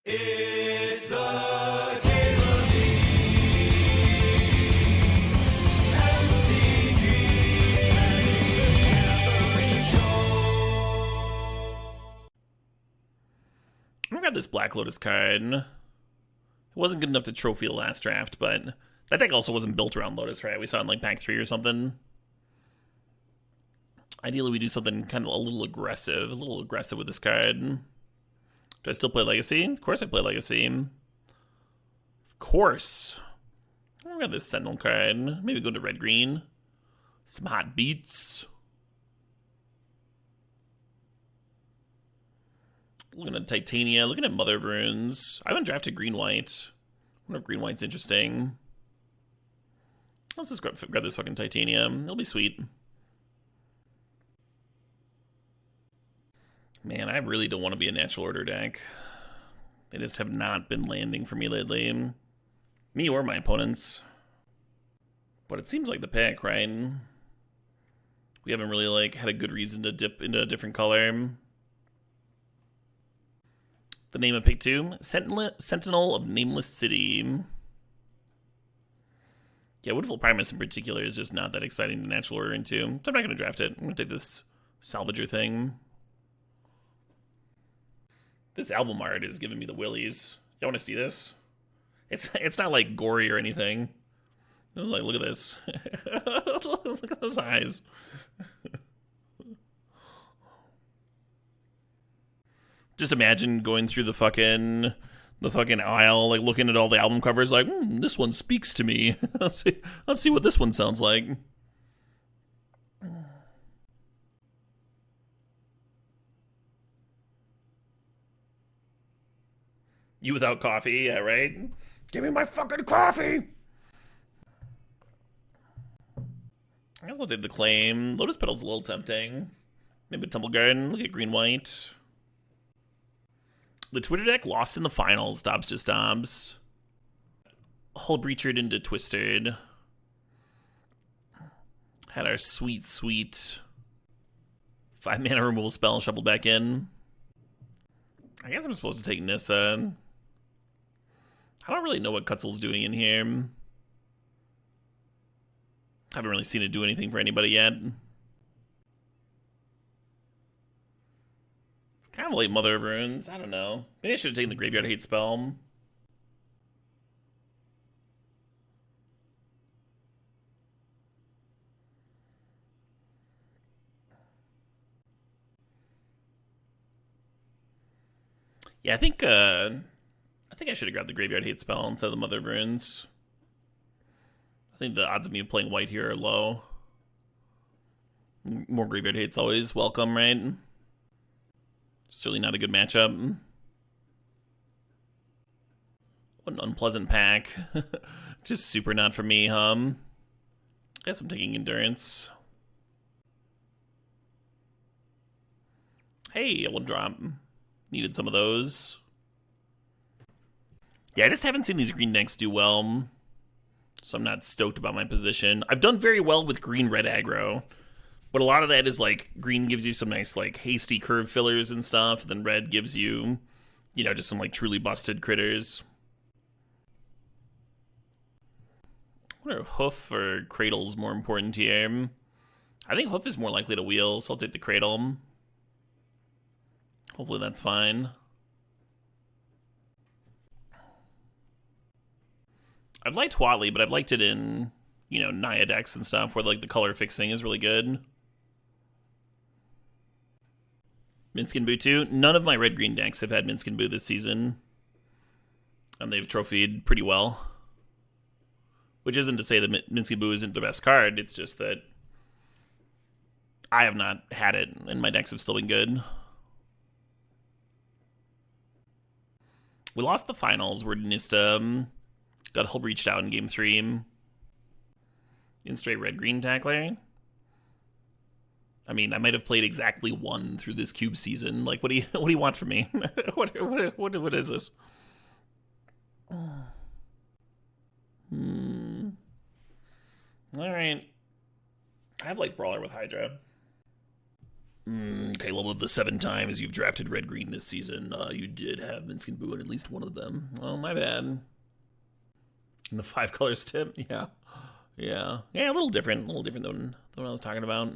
It's the K-League MTG Show. I got this Black Lotus card. It wasn't good enough to trophy the last draft, but that deck also wasn't built around Lotus, right? We saw it in like pack 3 or something. Ideally, we do something kind of a little aggressive with this card. Do I still play Legacy? Of course I play Legacy. Of course. I got this Sentinel card. Maybe go to red-green. Some hot beats. Looking at Titania. Looking at Mother of Runes. I haven't drafted green-white. I wonder if green-white's interesting. Let's just grab this fucking Titania. It'll be sweet. Man, I really don't want to be a natural order deck. They just have not been landing for me lately. Me or my opponents. But it seems like the pick, right? We haven't really like had a good reason to dip into a different color. The name of pick 2, Sentinel of Nameless City. Yeah, Woodful Primus in particular is just not that exciting to natural order into. So I'm not going to draft it. I'm going to take this Salvager thing. This album art is giving me the willies. Y'all want to see this? It's not like gory or anything. It's like, look at this. Look at those eyes. Just imagine going through the fucking aisle, like looking at all the album covers, like, this one speaks to me. Let's see what this one sounds like. You without coffee, yeah, right? Give me my fucking coffee! I guess I'll take the claim. Lotus Petal's a little tempting. Maybe Temple Garden, look at green-white. The Twitter deck lost in the finals, Dobbs just Dobbs. Hull Breachered into Twisted. Had our sweet 5-mana removal spell shuffled back in. I guess I'm supposed to take Nissa. I don't really know what Kutzel's doing in here. Haven't really seen it do anything for anybody yet. It's kind of like Mother of Runes. I don't know. Maybe I should have taken the Graveyard Hate spell. Yeah, I think I should have grabbed the Graveyard Hate spell instead of the Mother of Runes. I think the odds of me playing white here are low. More Graveyard Hate's always welcome, right? Certainly not a good matchup. What an unpleasant pack. Just super not for me, I guess I'm taking Endurance. Hey, a 1-drop. Needed some of those. Yeah, I just haven't seen these green decks do well, so I'm not stoked about my position. I've done very well with green-red aggro, but a lot of that is like green gives you some nice like hasty curve fillers and stuff, and then red gives you, you know, just some like truly busted critters. I wonder if Hoof or Cradle's more important here. I think Hoof is more likely to wheel, so I'll take the Cradle. Hopefully that's fine. I've liked Watley, but I've liked it in, you know, Naya decks and stuff where like the color fixing is really good. Minskin Boo too. None of my red-green decks have had Minskin Boo this season. And they've trophied pretty well. Which isn't to say that Minskin Boo isn't the best card, it's just that I have not had it, and my decks have still been good. We lost the finals where Nista got Hull Breached out in game 3. In straight red-green tackler. I mean, I might have played exactly 1 through this cube season. Like, what do you want from me? What is this? All right. I have like Brawler with Hydra. Okay, level of the 7 times you've drafted red-green this season. You did have Minskin Boo in at least one of them. Oh, my bad. And the 5 colors tip? Yeah. Yeah, a little different. A little different than what I was talking about.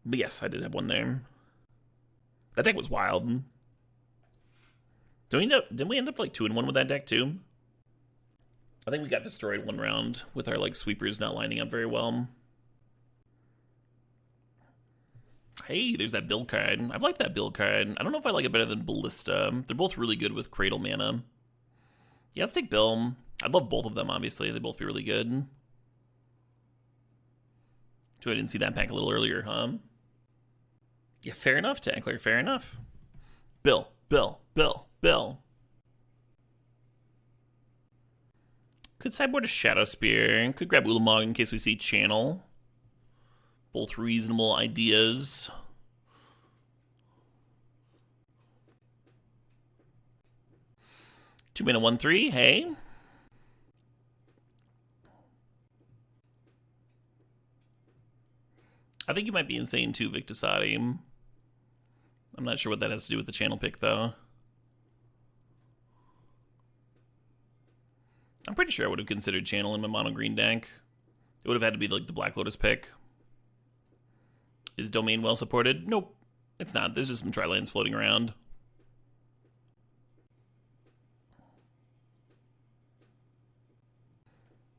But yes, I did have one there. That deck was wild. Didn't we end up like 2-1 with that deck too? I think we got destroyed one round with our like sweepers not lining up very well. Hey, there's that build card. I've liked that build card. I don't know if I like it better than Ballista. They're both really good with Cradle mana. Yeah, let's take Bill. I'd love both of them, obviously. They'd both be really good. So I didn't see that pack a little earlier, huh? Yeah, fair enough, Tackler. Fair enough. Bill. Could sideboard a Shadow Spear. Could grab Ulamog in case we see Channel. Both reasonable ideas. Two mana 1/3. Hey. I think you might be insane too, Victisati. I'm not sure what that has to do with the channel pick, though. I'm pretty sure I would have considered channel in my mono green deck. It would have had to be like the Black Lotus pick. Is Domain well supported? Nope, it's not. There's just some tri-lands floating around.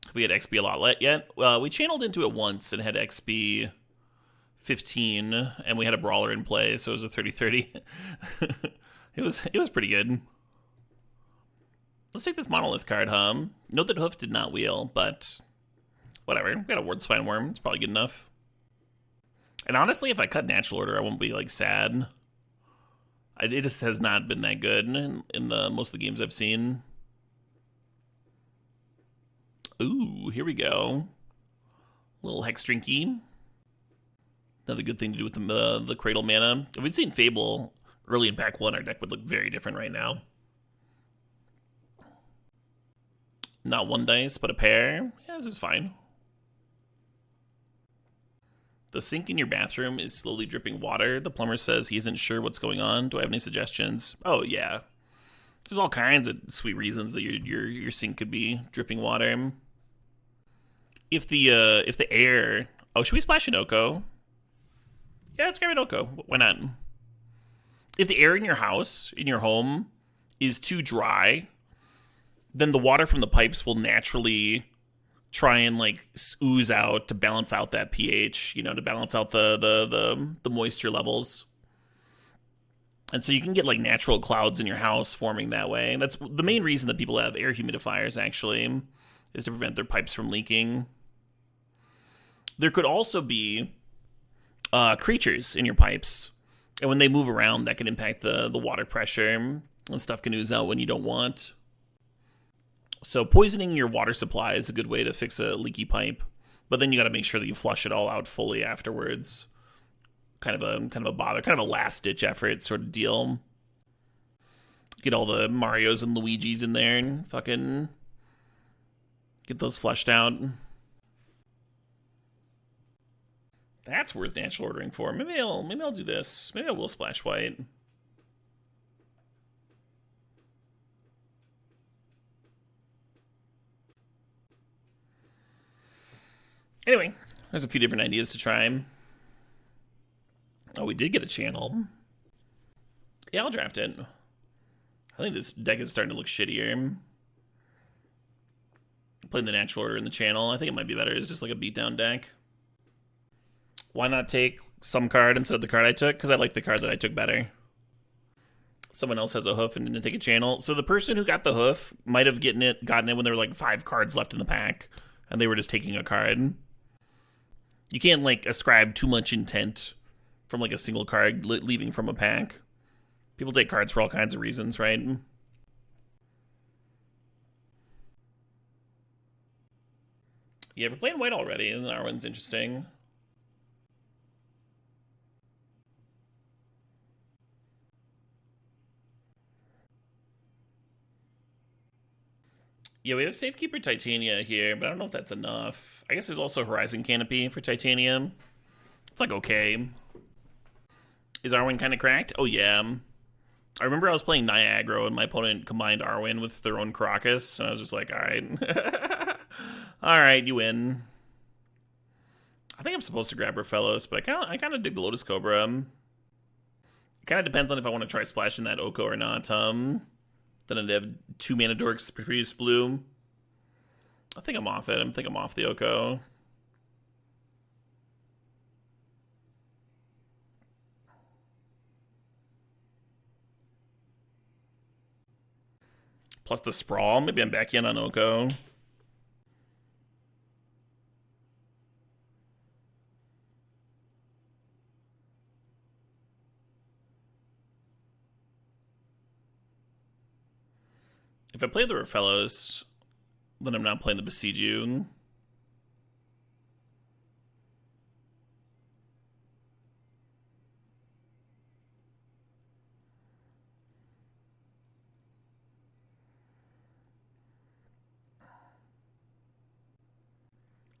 Have we had XP a lot yet? We channeled into it once and had XP 15, and we had a brawler in play, so it was a 30-30. It was pretty good. Let's take this Monolith card, huh? Note that Hoof did not wheel, but whatever. We got a Worldspine Wurm. It's probably good enough. And honestly, if I cut Natural Order, I won't be, like, sad. It just has not been that good in the most of the games I've seen. Ooh, here we go. Little Hexdrinker. Another good thing to do with the Cradle mana. If we'd seen Fable early in pack 1, our deck would look very different right now. Not 1 dice, but a pair. Yeah, this is fine. The sink in your bathroom is slowly dripping water. The plumber says he isn't sure what's going on. Do I have any suggestions? Oh, yeah. There's all kinds of sweet reasons that your sink could be dripping water. If the air... Oh, should we splash an Oko? Yeah, let's grab an Oko. Why not? If the air in your house, in your home, is too dry, then the water from the pipes will naturally try and like ooze out to balance out that pH, you know, to balance out the moisture levels. And so you can get like natural clouds in your house forming that way. And that's the main reason that people have air humidifiers, actually, is to prevent their pipes from leaking. There could also be creatures in your pipes, and when they move around, that can impact the water pressure, and stuff can ooze out when you don't want. So poisoning your water supply is a good way to fix a leaky pipe, but then you got to make sure that you flush it all out fully afterwards. Kind of a bother, kind of a last ditch effort sort of deal. Get all the Marios and Luigis in there and fucking get those flushed out. That's worth natural ordering for. Maybe I'll do this. Maybe I will splash white. Anyway, there's a few different ideas to try. Oh, we did get a channel. Yeah, I'll draft it. I think this deck is starting to look shittier. Playing the natural order in the channel, I think it might be better. It's just like a beatdown deck. Why not take some card instead of the card I took? Because I like the card that I took better. Someone else has a hoof and didn't take a channel. So the person who got the hoof might have gotten it when there were like 5 cards left in the pack, and they were just taking a card. You can't like ascribe too much intent from like a single card leaving from a pack. People take cards for all kinds of reasons, right? Yeah, we're playing white already, and Arwen's interesting. Yeah, we have Safekeeper Titania here, but I don't know if that's enough. I guess there's also Horizon Canopy for Titania. It's like okay. Is Arwen kind of cracked? Oh, yeah. I remember I was playing Niagara and my opponent combined Arwen with their own Crocus, and I was just like, all right. All right, you win. I think I'm supposed to grab Rofellos, but I kind of dig the Lotus Cobra. It kind of depends on if I want to try splashing that Oko or not. Then I'd have 2 mana dorks, the previous blue. I think I'm off it. I think I'm off the Oko. Plus the Sprawl. Maybe I'm back in on Oko. If I play the Rofellos, then I'm not playing the Besiege You.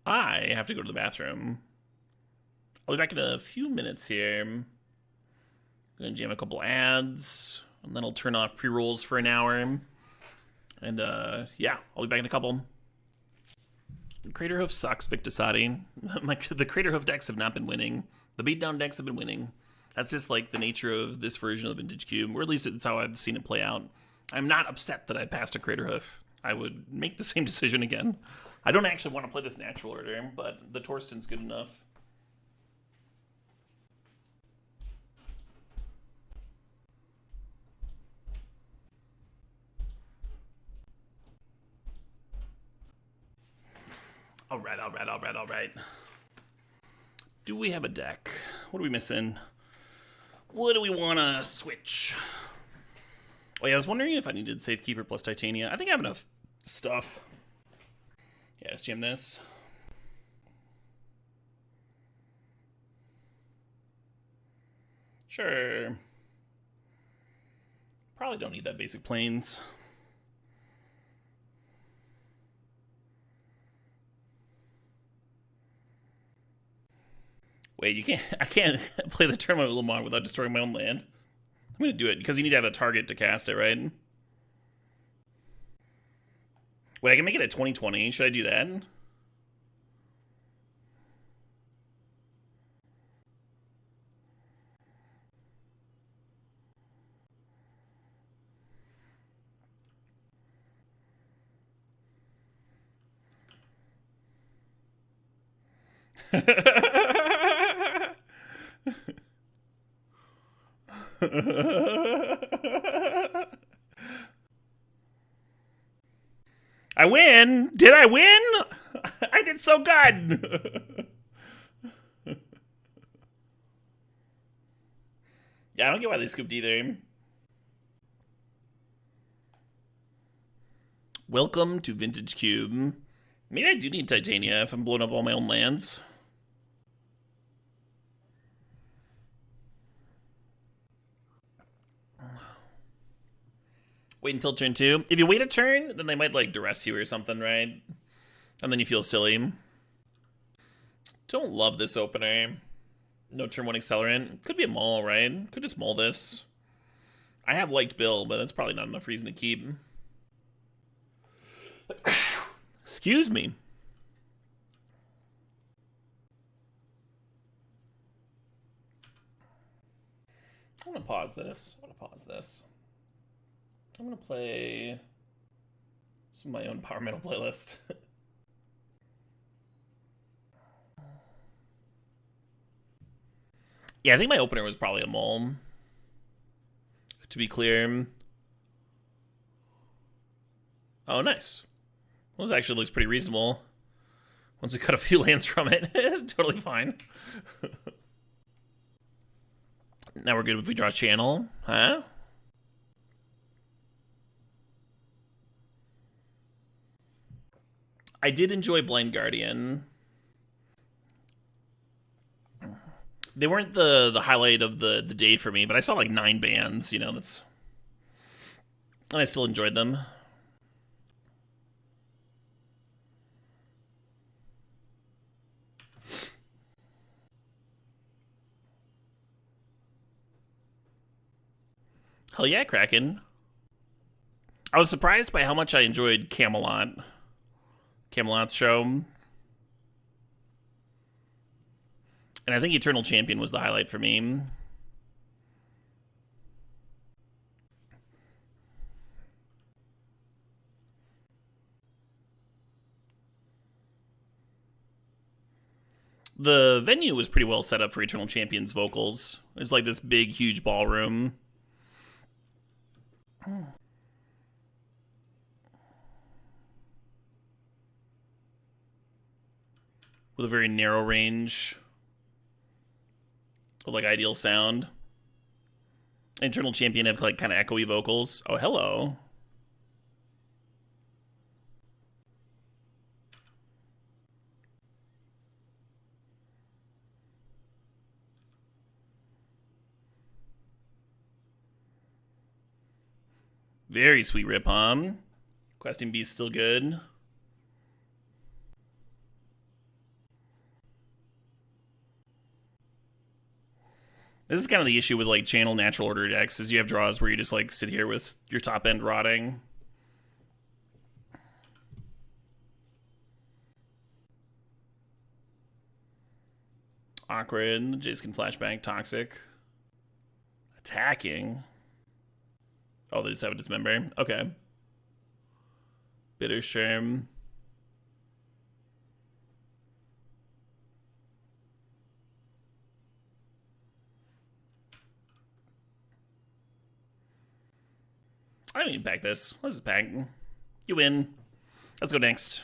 I have to go to the bathroom. I'll be back in a few minutes here. I'm gonna jam a couple ads, and then I'll turn off pre-rolls for an hour. And yeah, I'll be back in a couple. Craterhoof sucks, Victisati. The Craterhoof decks have not been winning. The beatdown decks have been winning. That's just like the nature of this version of Vintage Cube, or at least it's how I've seen it play out. I'm not upset that I passed a Craterhoof. I would make the same decision again. I don't actually want to play this natural order, but the Torsten's good enough. All right. Do we have a deck? What are we missing? What do we want to switch? Oh yeah, I was wondering if I needed Safekeeper plus Titania. I think I have enough stuff. Yeah, let's jam this. Sure. Probably don't need that basic plains. Wait, you can't. I can't play the tournament with Llanowar without destroying my own land. I'm gonna do it because you need to have a target to cast it, right? Wait, I can make it at 2020. Should I do that? I win? Did I win? I did so good. Yeah, I don't get why they scooped either. Welcome to Vintage Cube. Maybe I do need Titania if I'm blowing up all my own lands. Wait until turn 2. If you wait a turn, then they might like duress you or something, right? And then you feel silly. Don't love this opener. No turn 1 accelerant. Could be a maul, right? Could just maul this. I have liked Bill, but that's probably not enough reason to keep. Excuse me. I'm gonna pause this. I'm gonna play some of my own power metal playlist. Yeah, I think my opener was probably a mole. To be clear. Oh, nice. Well, this actually looks pretty reasonable. Once we cut a few lands from it, totally fine. Now we're good if we draw channel, huh? I did enjoy Blind Guardian. They weren't the highlight of the day for me, but I saw like 9 bands, you know, that's... And I still enjoyed them. Hell yeah, Kraken. I was surprised by how much I enjoyed Camelot. Camelot's show. And I think Eternal Champion was the highlight for me. The venue was pretty well set up for Eternal Champion's vocals. It's like this big, huge ballroom. With a very narrow range of like ideal sound. Eternal Champion had like kind of echoey vocals. Oh, hello. Very sweet rip, Questing Beast still good. This is kind of the issue with like channel natural order decks, is you have draws where you just like sit here with your top end rotting. Awkward. Jace can flashback. Toxic. Attacking. Oh, they just have a dismember. Okay. Bitter Sherm. I don't need to pack this. Let's just pack. You win. Let's go next.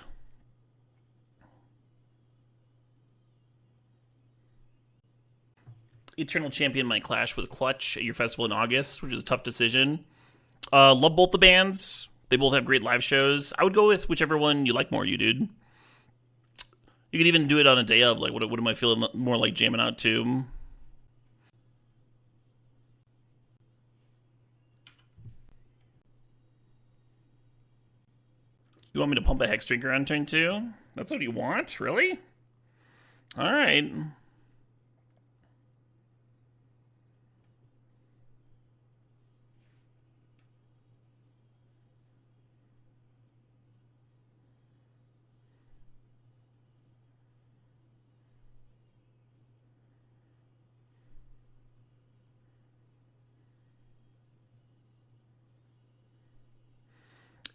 Eternal Champion might clash with Clutch at your festival in August, which is a tough decision. Love both the bands. They both have great live shows. I would go with whichever one you like more, you dude. You could even do it on a day of, like, what am I feeling more like jamming out to? You want me to pump a Hexdrinker on turn 2? That's what you want? Really? Alright.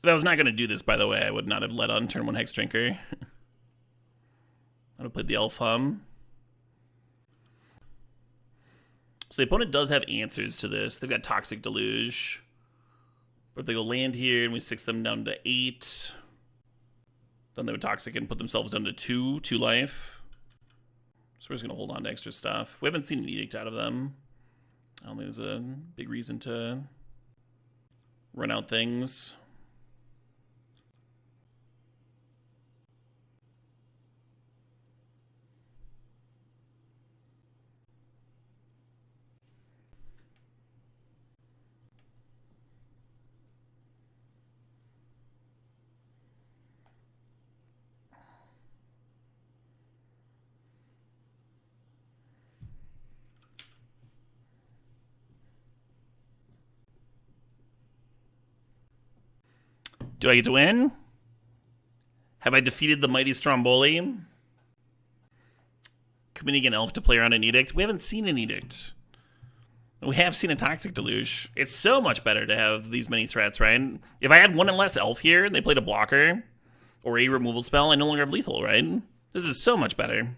If I was not going to do this, by the way, I would not have led on turn 1 Hexdrinker. I would have played the Elf Hum. So the opponent does have answers to this. They've got Toxic Deluge. But if they go land here and we 6 them down to 8, then they would Toxic and put themselves down to 2 life. So we're just going to hold on to extra stuff. We haven't seen an Edict out of them. I don't think there's a big reason to run out things. Do I get to win? Have I defeated the mighty Stromboli? Committing an elf to play around an Edict? We haven't seen an Edict. We have seen a Toxic Deluge. It's so much better to have these many threats, right? If I had one and less elf here and they played a blocker or a removal spell, I no longer have lethal, right? This is so much better.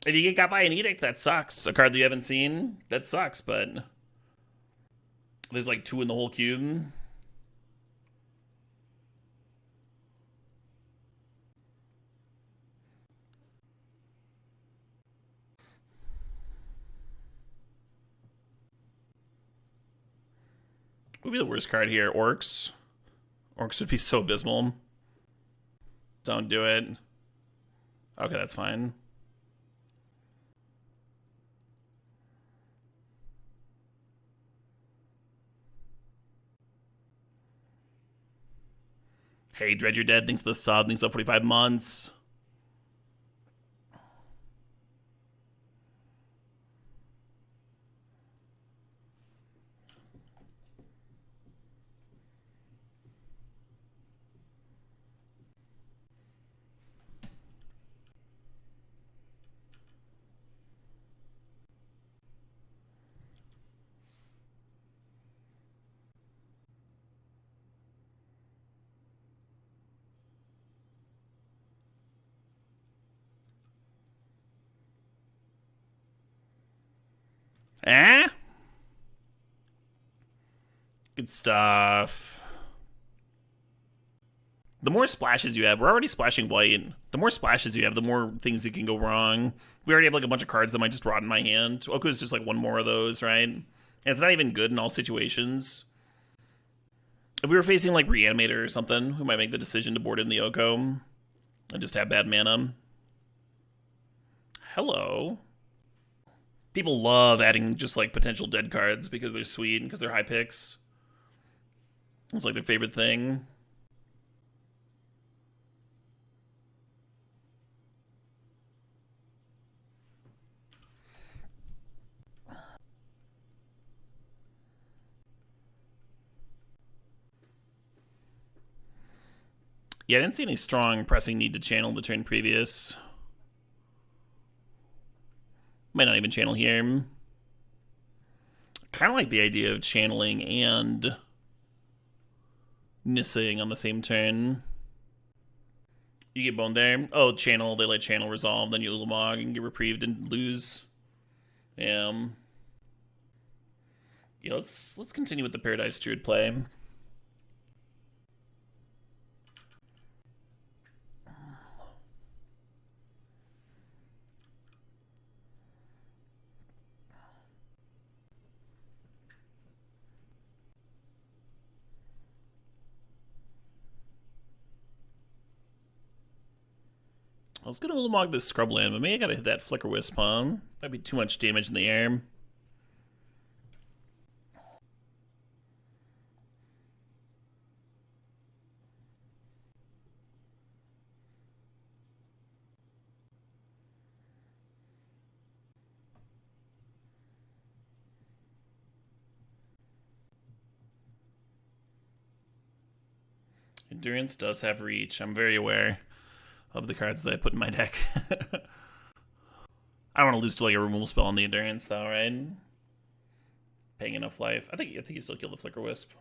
If you get got by an Edict, that sucks. A card that you haven't seen, that sucks, but there's like 2 in the whole cube. What would be the worst card here? Orcs? Orcs would be so abysmal. Don't do it. Okay, that's fine. Hey, Dread, you're dead. Thanks to the sub. Thanks to the 45 months. Eh? Good stuff. The more splashes you have, we're already splashing white. The more splashes you have, the more things that can go wrong. We already have like a bunch of cards that might just rot in my hand. Oko is just like one more of those, right? And it's not even good in all situations. If we were facing like Reanimator or something, we might make the decision to board in the Oko and just have bad mana. Hello. People love adding just like potential dead cards because they're sweet and because they're high picks. It's like their favorite thing. Yeah, I didn't see any strong pressing need to channel the turn previous. Might not even channel here. Kind of like the idea of channeling and Nissing on the same turn. You get boned there. Oh, channel, they let channel resolve, then you Ulamog and get reprieved and lose. Yeah, let's continue with the Paradise Druid play. I was gonna Ulamog this Scrubland, but maybe I gotta hit that Flicker Wisp, huh? Might be too much damage in the air. Endurance does have reach. I'm very aware of the cards that I put in my deck. I don't want to lose to like a removal spell on the Endurance though, right? Paying enough life. I think you still kill the Flicker Wisp.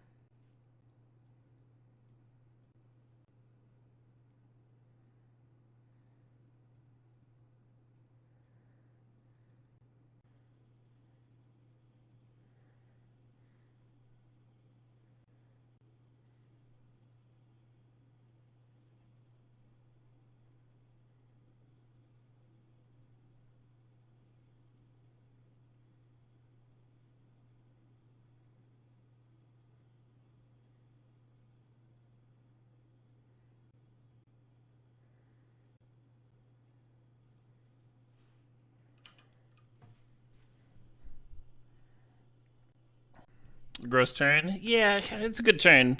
Gross turn? Yeah, it's a good turn.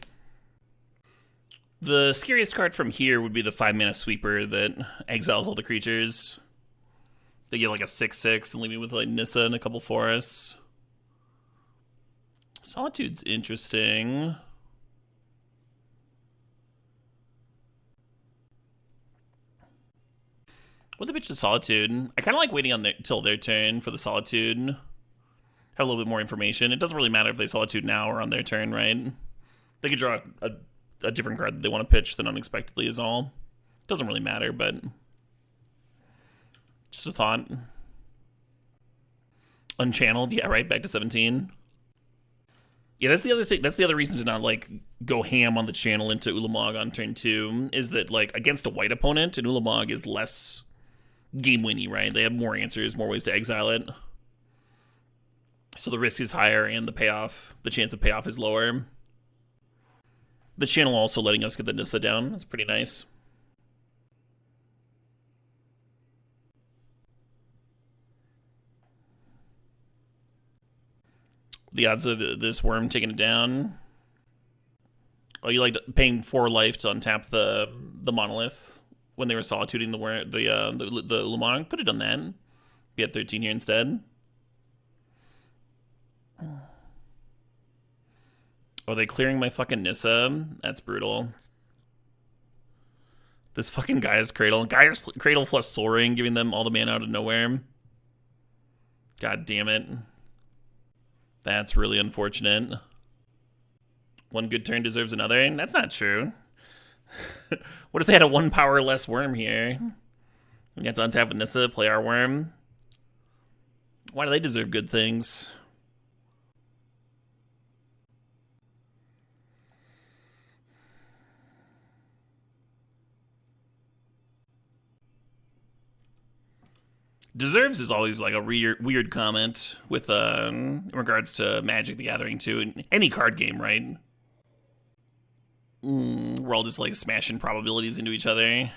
The scariest card from here would be the 5-mana sweeper that exiles all the creatures. They get like a 6/6 and leave me with like Nissa and a couple forests. Solitude's interesting. What the bitch is Solitude? I kind of like waiting on till their turn for the Solitude. Have a little bit more information. It doesn't really matter if they Solitude now or on their turn, right? They could draw a different card that they want to pitch than unexpectedly is all. Doesn't really matter, but just a thought. Unchanneled, yeah, right, back to 17. Yeah, that's the other thing. That's the other reason to not like go ham on the channel into Ulamog on turn 2 is that like against a white opponent, and Ulamog is less game winny, right? They have more answers, more ways to exile it. So the risk is higher and the chance of payoff is lower. The channel also letting us get the Nissa down. That's pretty nice. The odds of this worm taking it down. Oh, you like paying 4 life to untap the monolith when they were solituding the Ulamog. Could have done that. Be at 13 here instead. Are they clearing my fucking Nissa? That's brutal. This fucking Gaia's Cradle. Gaia's Cradle plus Soul Ring, giving them all the mana out of nowhere. God damn it. That's really unfortunate. One good turn deserves another. That's not true. What if they had a 1 power less worm here? We got to untap with Nissa, play our worm. Why do they deserve good things? Deserves is always like a weird comment with in regards to Magic the Gathering too. In any card game, right? We're all just like smashing probabilities into each other.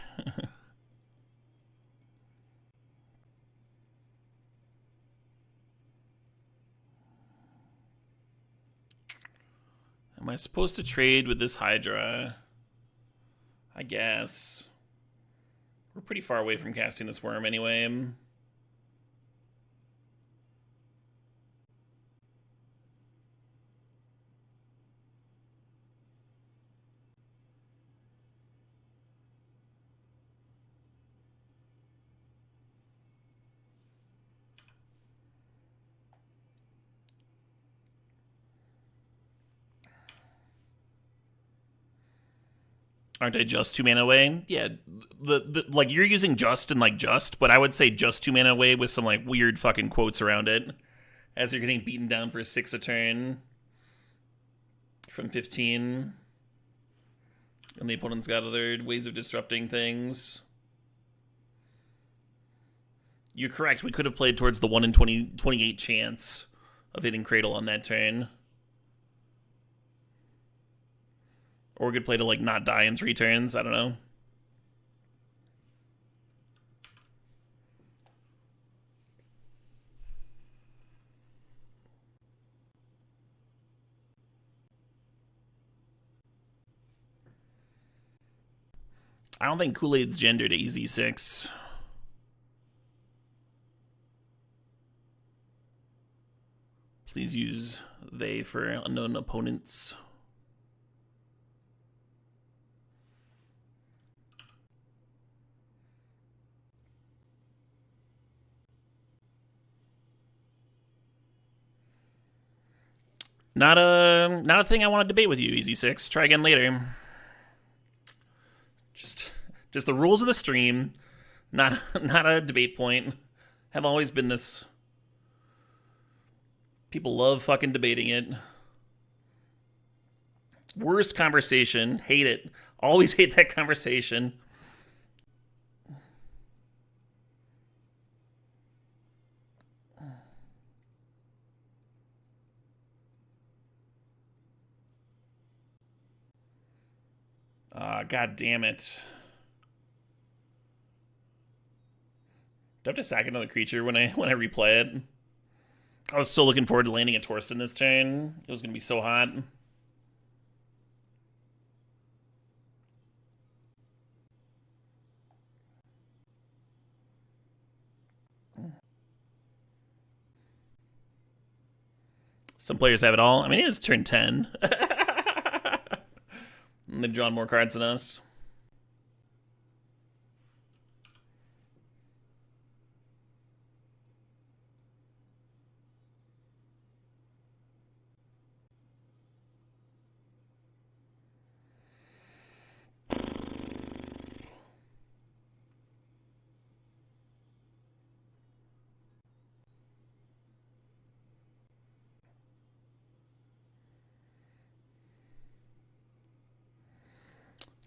Am I supposed to trade with this Hydra? I guess. We're pretty far away from casting this Worm anyway. Aren't I just 2 mana away? Yeah, the like you're using just and like just, but I would say just 2 mana away with some like weird fucking quotes around it, as you're getting beaten down for 6 a turn from 15, and the opponent's got other ways of disrupting things. You're correct. We could have played towards the 1 in 28 chance of hitting Cradle on that turn. Or we could play to, like, not die in 3 turns. I don't know. I don't think Kool-Aid's gendered at EZ6. Please use they for unknown opponents. Not a thing I want to debate with you, EZ6. Try again later. Just the rules of the stream, not a debate point. Have always been this. People love fucking debating it. Worst conversation. Hate it. Always hate that conversation. God damn it. Do I have to sack another creature when I replay it? I was so looking forward to landing a Torsten this turn. It was going to be so hot. Some players have it all. I mean, it is turn 10. And they've drawn more cards than us.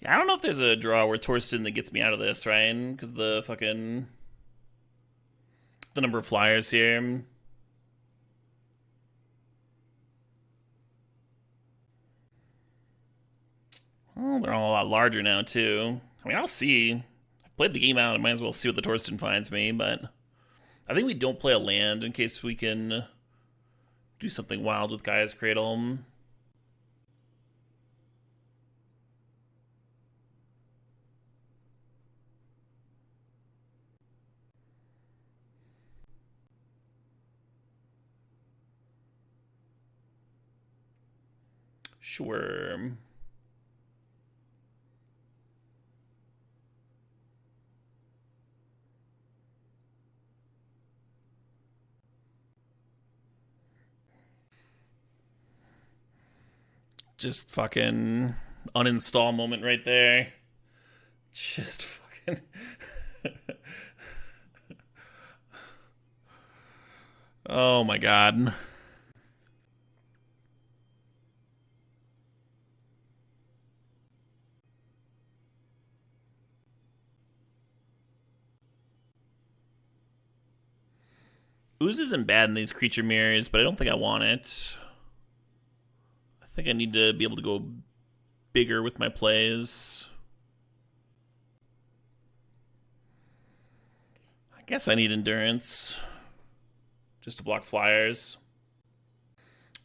Yeah, I don't know if there's a draw where Torsten that gets me out of this, right? Because the number of flyers here. Well, they're all a lot larger now, too. I mean, I'll see. I've played the game out. I might as well see what the Torsten finds me, but I think we don't play a land in case we can do something wild with Gaia's Cradle. Sure. Just fucking uninstall moment right there. Just fucking... Oh my god. Ooze isn't bad in these creature mirrors, but I don't think I want it. I think I need to be able to go bigger with my plays. I guess I need endurance. Just to block flyers.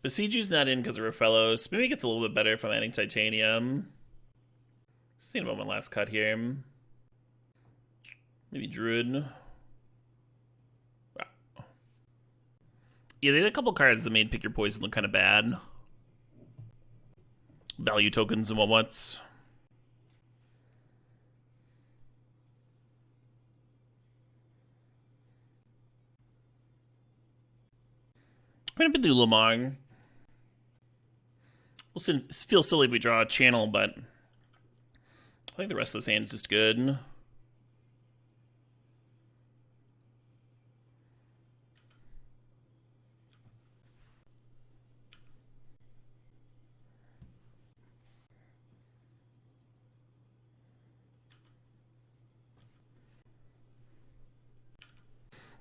Besiege's not in because of Rofellos. Maybe it gets a little bit better if I'm adding Titanium. Thinking about my last cut here. Maybe Druid. Yeah, they had a couple cards that made Pick Your Poison look kind of bad. Value tokens and what's. I'm gonna do Llanowar. We'll feel silly if we draw a channel, but I think the rest of this hand is just good.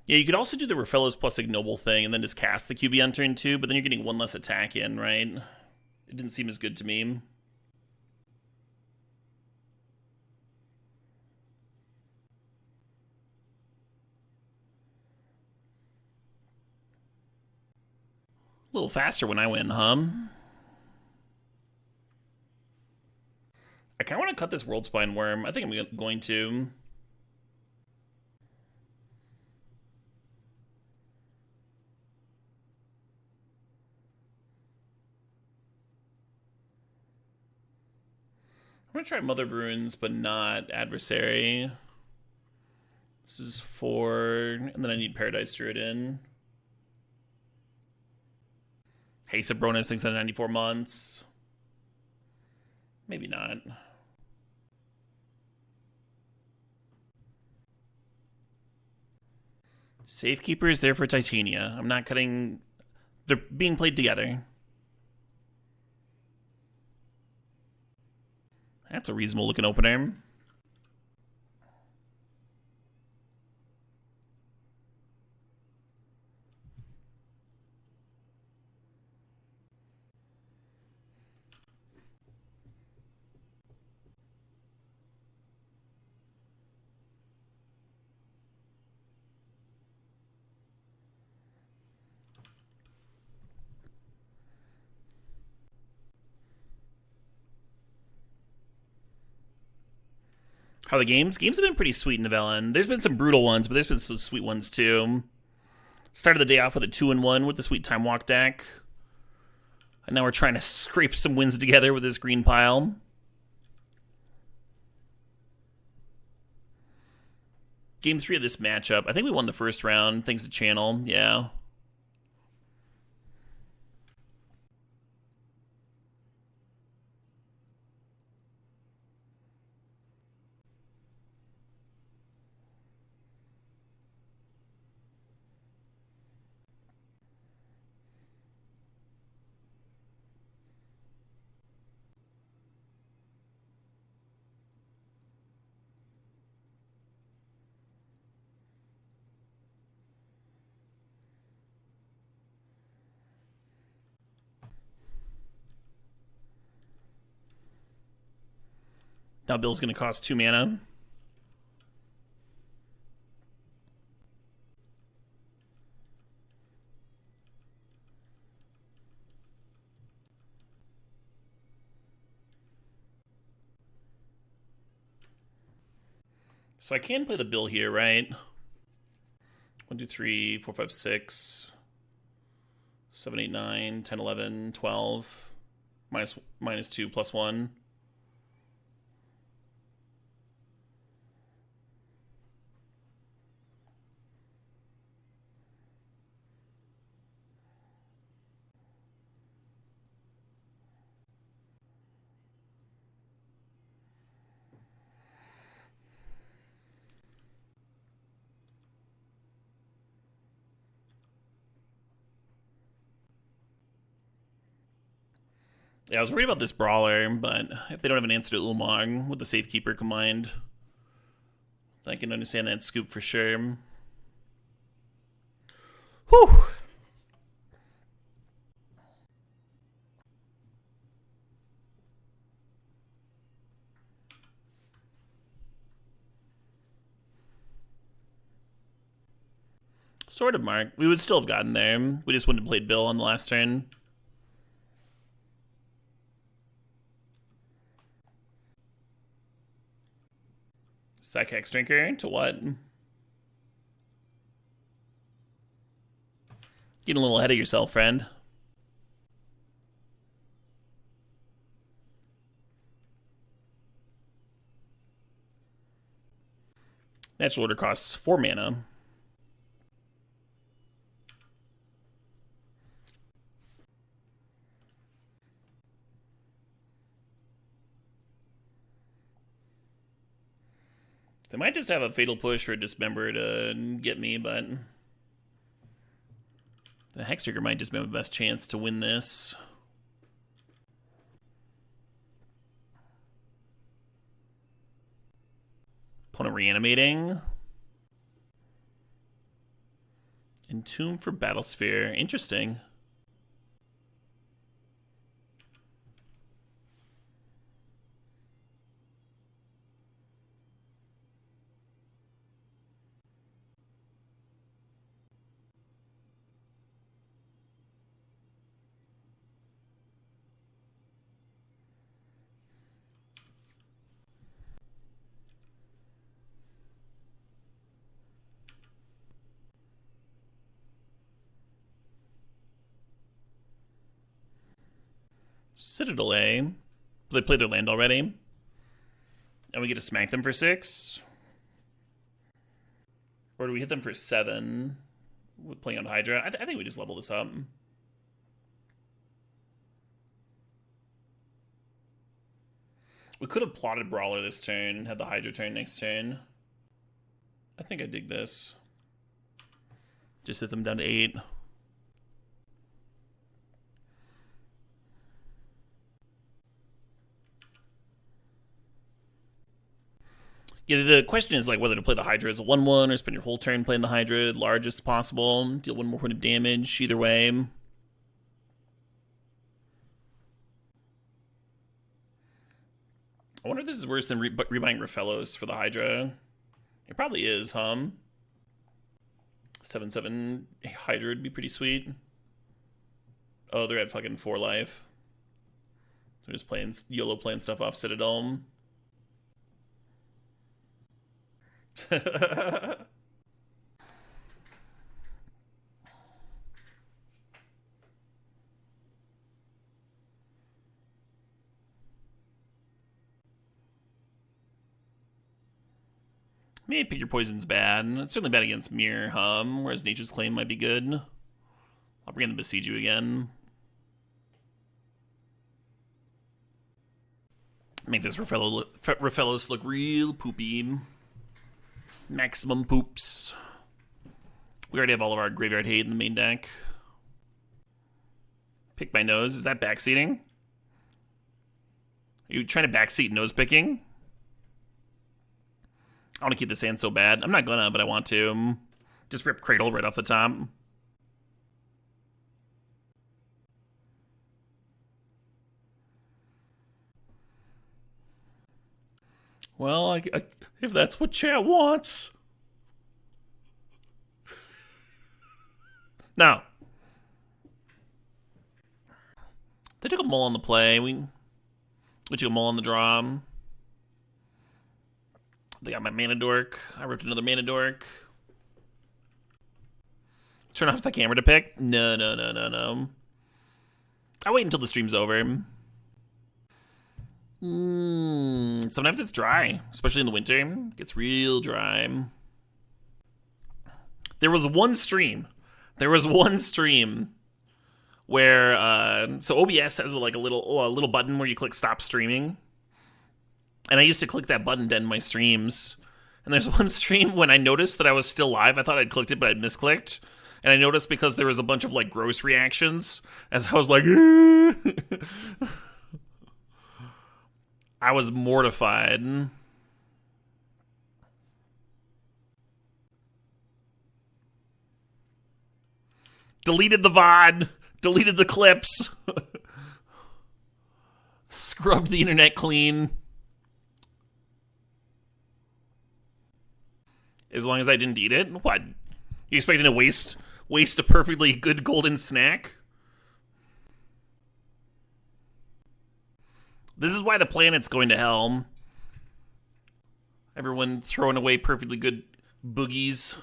Yeah, you could also do the Rofellos plus Ignoble thing and then just cast the QB on turn 2, but then you're getting one less attack in, right? It didn't seem as good to me. A little faster when I win, huh? I kind of want to cut this Worldspine Wurm. I think I'm going to. I'm going to try Mother of Runes, but not Adversary. This is 4, and then I need Paradise Druid in. Haste bonus things on 94 months. Maybe not. Safekeeper is there for Titania. I'm not cutting. They're being played together. That's a reasonable looking opener. How are the games? Games have been pretty sweet in Velen. There's been some brutal ones, but there's been some sweet ones too. Started the day off with a 2-1 with the sweet Time Walk deck. And now we're trying to scrape some wins together with this green pile. Game 3 of this matchup. I think we won the first round, thanks to Channel. Yeah. Now Bill's going to cost 2 mana. So I can play the Bill here, right? 1, 2, 3, 4, 5, 6, 7, 8, 9, 10, 11, 12. Minus 2, plus 1. Yeah, I was worried about this Brawler, but if they don't have an answer to Ulamog with the Safekeeper combined, I can understand that scoop for sure. Whew! Sort of, Mark. We would still have gotten there. We just wouldn't have played Bill on the last turn. Sack Hexdrinker to what? Getting a little ahead of yourself, friend. Natural Order costs 4 mana. They might just have a Fatal Push or a Dismember to get me, but the Hexdrinker might just be my best chance to win this. Opponent reanimating. Entomb for Battlesphere. Interesting. Citadel A. They played their land already. And we get to smack them for 6. Or do we hit them for 7? With playing on Hydra. I think we just level this up. We could have plotted Brawler this turn, had the Hydra turn next turn. I think I dig this. Just hit them down to 8. Yeah, the question is like whether to play the Hydra as a 1/1 or spend your whole turn playing the Hydra largest possible, deal 1 more point of damage, either way. I wonder if this is worse than rebuying Rofellos for the Hydra. It probably is, 7/7 Hydra would be pretty sweet. Oh, they're at fucking 4 life. They're just playing YOLO, playing stuff off Citadel. Maybe Pick Your Poison's bad. It's certainly bad against Mirror, whereas Nature's Claim might be good. I'll bring in the Besiege You again. Make this Rofellos look real poopy. Maximum poops. We already have all of our Graveyard Hate in the main deck. Pick my nose. Is that backseating? Are you trying to backseat nose picking? I want to keep this hand so bad. I'm not gonna, but I want to. Just rip Cradle right off the top. Well, if that's what chat wants. No. They took a mull on the play. We took a mull on the draw. They got my Mana Dork. I ripped another Mana Dork. Turn off the camera to pick? No. I'll wait until the stream's over. Sometimes it's dry, especially in the winter. It gets real dry. There was one stream where so OBS has like a little button where you click stop streaming, and I used to click that button to end my streams. And there's one stream when I noticed that I was still live. I thought I'd clicked it, but I'd misclicked. And I noticed because there was a bunch of like gross reactions as I was like I was mortified. Deleted the VOD. Deleted the clips. Scrubbed the internet clean. As long as I didn't eat it? What? You expecting to waste a perfectly good golden snack? This is why the planet's going to hell. Everyone throwing away perfectly good boogies.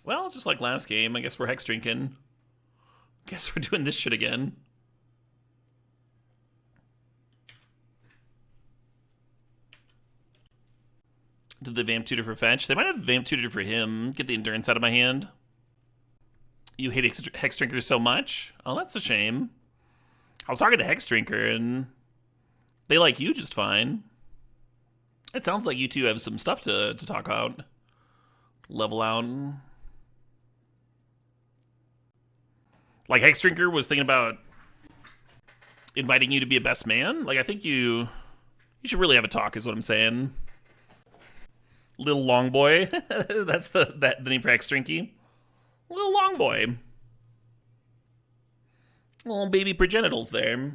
Well, just like last game, I guess we're Hexdrinking. Guess we're doing this shit again. Did the Vamp Tutor for fetch? They might have Vamp Tutor for him. Get the endurance out of my hand. You hate Hexdrinker so much? Oh, that's a shame. I was talking to Hexdrinker, and they like you just fine. It sounds like you two have some stuff to talk about. Level out. Like, Hexdrinker was thinking about inviting you to be a best man. Like, I think you should really have a talk, is what I'm saying. Little long boy. That's the name for Hexdrinky. Little long boy. Little baby progenitals there.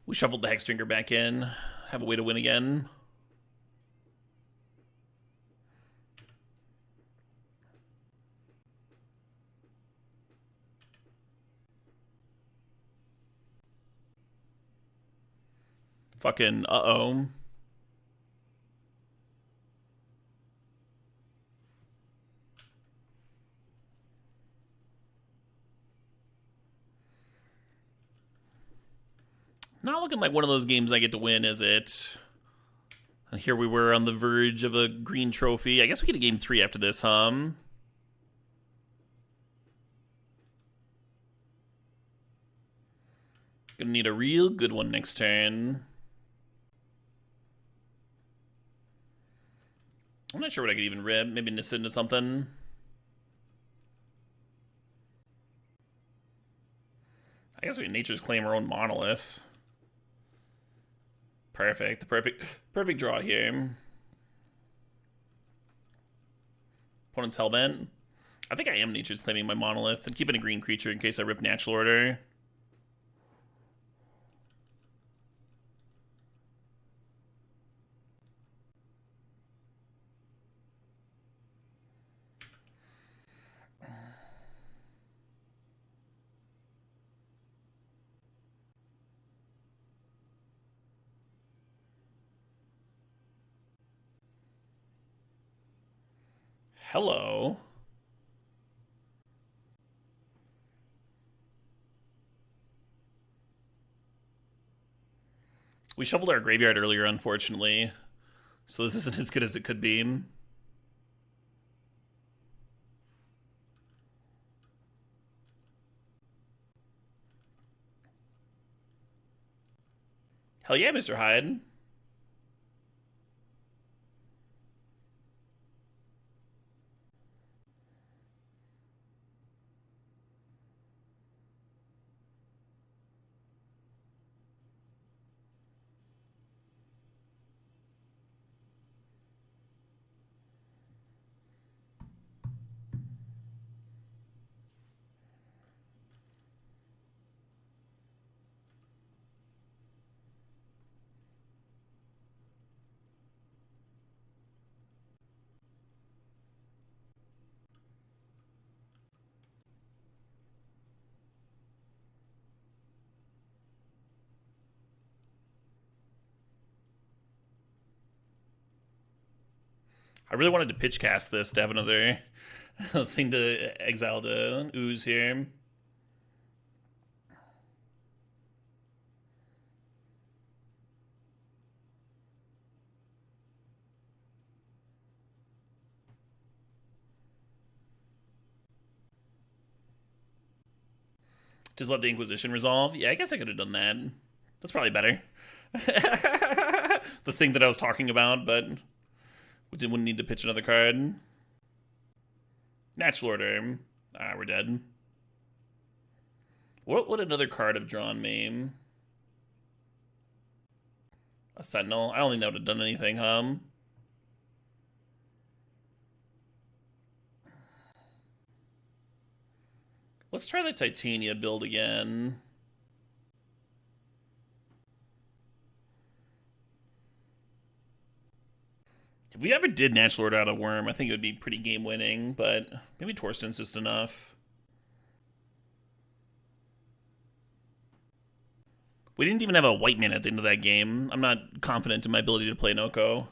We shuffled the Hexdrinker back in. Have a way to win again. Fucking uh-oh. Not looking like one of those games I get to win, is it? And here we were on the verge of a green trophy. I guess we get a game 3 after this, huh? Gonna need a real good one next turn. I'm not sure what I could even rip. Maybe Nissa into something. I guess we can Nature's Claim our own Monolith. Perfect. The perfect draw here. Opponent's Hellbent. I think I am Nature's Claiming my Monolith and keeping a green creature in case I rip Natural Order. Hello. We shuffled our graveyard earlier, unfortunately. So this isn't as good as it could be. Hell yeah, Mr. Hyde. I really wanted to pitch cast this to have another thing to exile to Ooze here. Just let the Inquisition resolve. Yeah, I guess I could have done that. That's probably better. The thing that I was talking about, but we wouldn't need to pitch another card. Natural Order. Ah, we're dead. What would another card have drawn me? A Sentinel? I don't think that would have done anything, Let's try the Titania build again. If we ever did Natural Order out of Wurm, I think it would be pretty game-winning, but maybe Torsten's just enough. We didn't even have a white man at the end of that game. I'm not confident in my ability to play an Oko.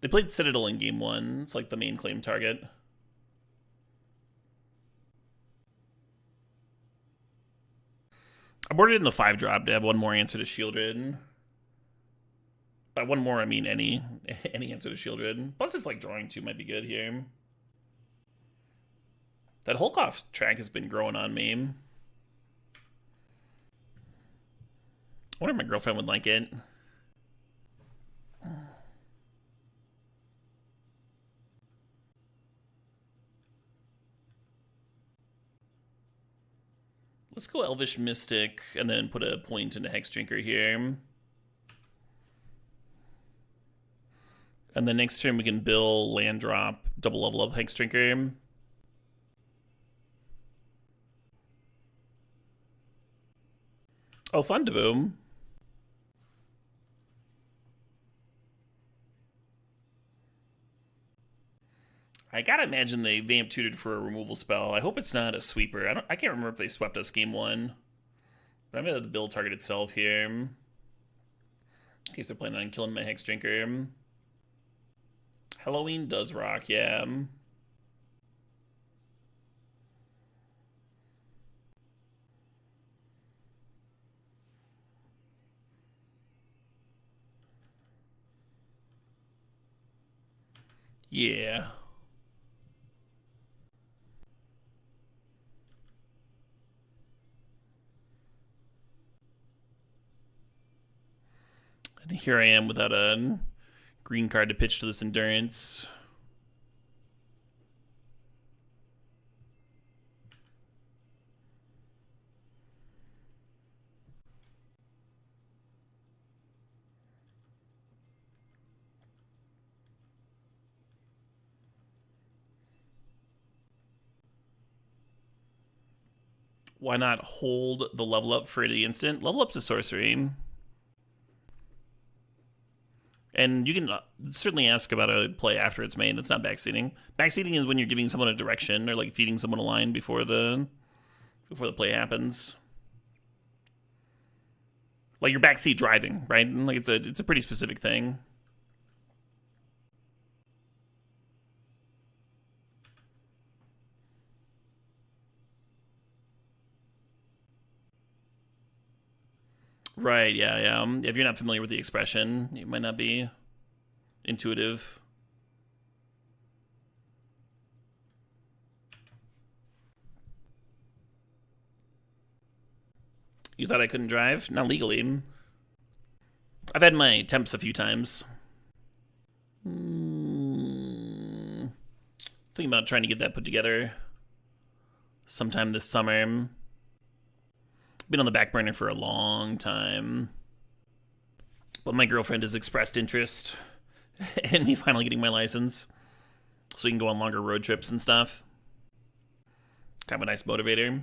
They played Citadel in game 1. It's like the main claim target. I boarded in the 5-drop to have one more answer to Shieldred. By one more, I mean any answer to Shieldred. Plus, it's like drawing 2 might be good here. That Hulkoff track has been growing on me. I wonder if my girlfriend would like it. Let's go Elvish Mystic and then put a point into Hexdrinker here. And then next turn we can bill land drop, double level up Hexdrinker. Oh, fun to boom. I gotta imagine they vamp tutored for a removal spell. I hope it's not a sweeper. I can't remember if they swept us game 1. But I'm gonna the build target itself here. In case they're planning on killing my Hexdrinker. Halloween does rock, yeah. Yeah. And here I am without a green card to pitch to this Endurance. Why not hold the level up for the instant? Level up's a sorcery. And you can certainly ask about a play after it's made. That's not backseating. Backseating is when you're giving someone a direction or like feeding someone a line before the play happens. Like your backseat driving, right? Like it's a pretty specific thing. Right, yeah. If you're not familiar with the expression, it might not be intuitive. You thought I couldn't drive? Not legally. I've had my temps a few times. Thinking about trying to get that put together sometime this summer. Been on the back burner for a long time. But my girlfriend has expressed interest in me finally getting my license so we can go on longer road trips and stuff. Kind of a nice motivator.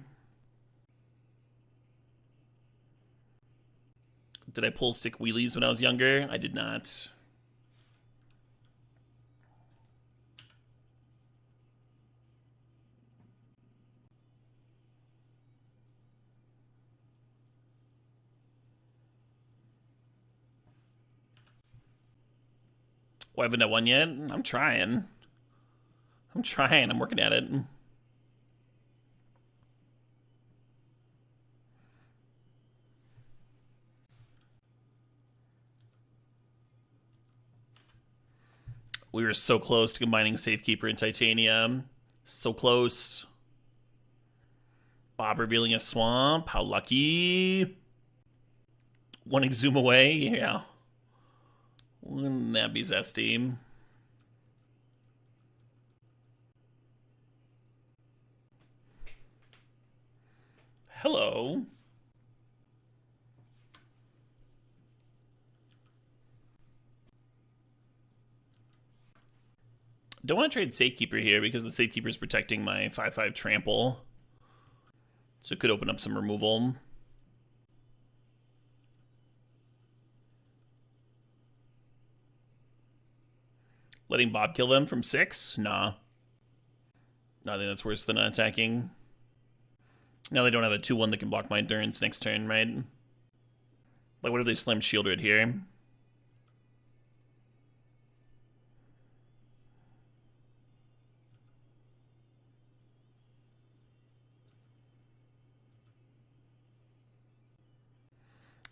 Did I pull sick wheelies when I was younger? I did not. Oh, I haven't done one yet? I'm trying. I'm working at it. We were so close to combining Safekeeper and Titanium. So close. Bob revealing a swamp. How lucky. One Exhume away. Yeah. Wouldn't that be zesty? Hello. Don't want to trade Safekeeper here because the Safekeeper is protecting my 5/5 trample. So it could open up some removal. Letting Bob kill them from 6? Nah. I think that's worse than attacking. Now they don't have a 2/1 that can block my endurance next turn, right? Like, what if they slam Shieldred here?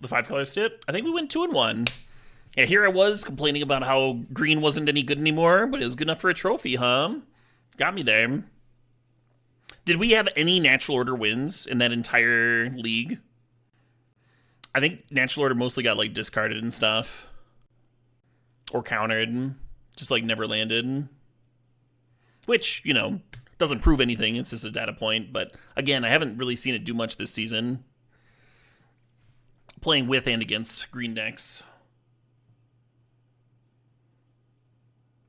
The 5-color stip? I think we went 2-1. Yeah, here I was complaining about how green wasn't any good anymore, but it was good enough for a trophy, huh? Got me there. Did we have any natural order wins in that entire league? I think natural order mostly got, like, discarded and stuff. Or countered. Just, like, never landed. Which, you know, doesn't prove anything. It's just a data point. But, again, I haven't really seen it do much this season. Playing with and against green decks.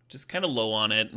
Just kind of low on it.